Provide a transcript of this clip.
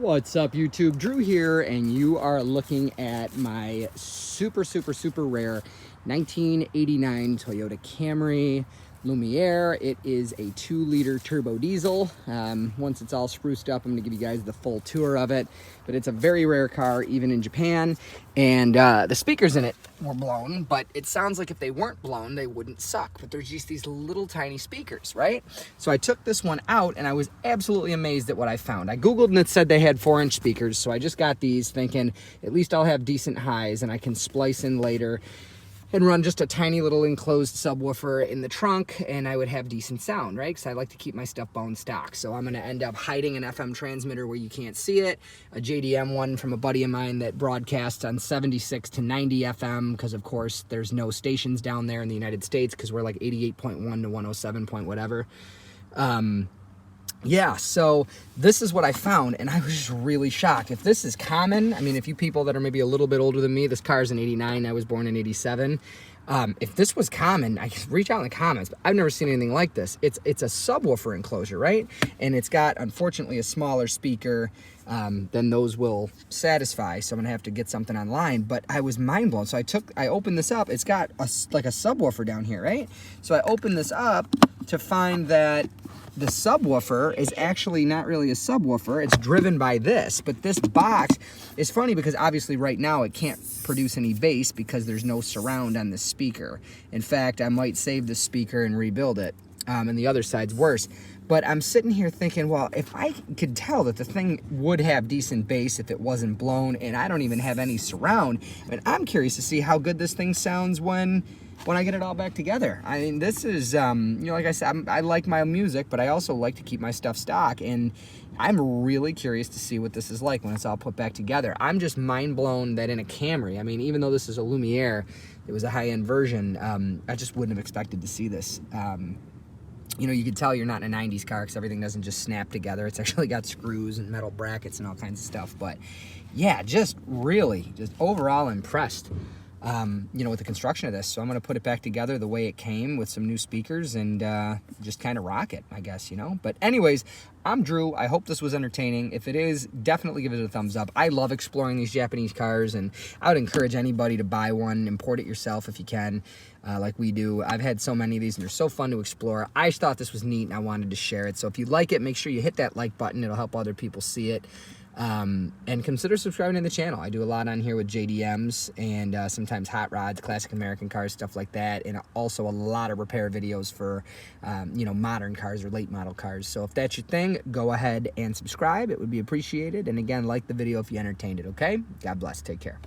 What's up, YouTube? Drew here, and you are looking at my super rare 1989 Toyota Camry Lumiere. It is a 2-liter turbo diesel. Once it's all spruced up, I'm going to give you guys the full tour of it. But it's a very rare car, even in Japan. And the speakers in it were blown, but it sounds like if they weren't blown, they wouldn't suck. But there's just these little tiny speakers, right? So I took this one out, and I was absolutely amazed at what I found. I Googled, and it said they had 4-inch speakers, so I just got these thinking, at least I'll have decent highs, and I can splice in later and run just a tiny little enclosed subwoofer in the trunk, and I would have decent sound, right? Because I like to keep my stuff bone stock. So I'm gonna end up hiding an FM transmitter where you can't see it, a JDM one from a buddy of mine that broadcasts on 76 to 90 FM, because of course there's no stations down there in the United States, because we're like 88.1 to 107 point whatever. Yeah, so this is what I found, and I was just really shocked. If this is common, I mean, if you people that are maybe a little bit older than me, this car's in 89, I was born in 87. If this was common, I could reach out in the comments, but I've never seen anything like this. It's a subwoofer enclosure, right? And it's got, unfortunately, a smaller speaker than those will satisfy, so I'm gonna have to get something online, but I was mind blown. So I opened this up. It's got like a subwoofer down here, right? So I opened this up to find that the subwoofer is actually not really a subwoofer. It's driven by this, but this box is funny because obviously right now it can't produce any bass because there's no surround on the speaker. In fact, I might save the speaker and rebuild it, and the other side's worse. But I'm sitting here thinking, well, if I could tell that the thing would have decent bass if it wasn't blown, and I don't even have any surround, I mean, I'm curious to see how good this thing sounds when I get it all back together. I mean, this is, you know, like I said, I like my music, but I also like to keep my stuff stock, and I'm really curious to see what this is like when it's all put back together. I'm just mind blown that in a Camry, I mean, even though this is a Lumiere, it was a high-end version, I just wouldn't have expected to see this. You know, you can tell you're not in a 90s car because everything doesn't just snap together. It's actually got screws and metal brackets and all kinds of stuff. But yeah, just really, just overall impressed, you know, with the construction of this. So I'm going to put it back together the way it came with some new speakers and just kind of rock it, I guess, you know. But anyways, I'm Drew. I hope this was entertaining. If it is, definitely give it a thumbs up. I love exploring these Japanese cars, and I would encourage anybody to buy one, import it yourself if you can, like we do. I've had so many of these, and they're so fun to explore. I just thought this was neat, and I wanted to share it. So if you like it, make sure you hit that like button. It'll help other people see it. And consider subscribing to the channel. I do a lot on here with JDMs and sometimes hot rods, classic American cars, stuff like that, and also a lot of repair videos for you know, modern cars or late model cars. So if that's your thing, go ahead and subscribe. It would be appreciated. And again, like the video if you entertained it. Okay, God bless. Take care.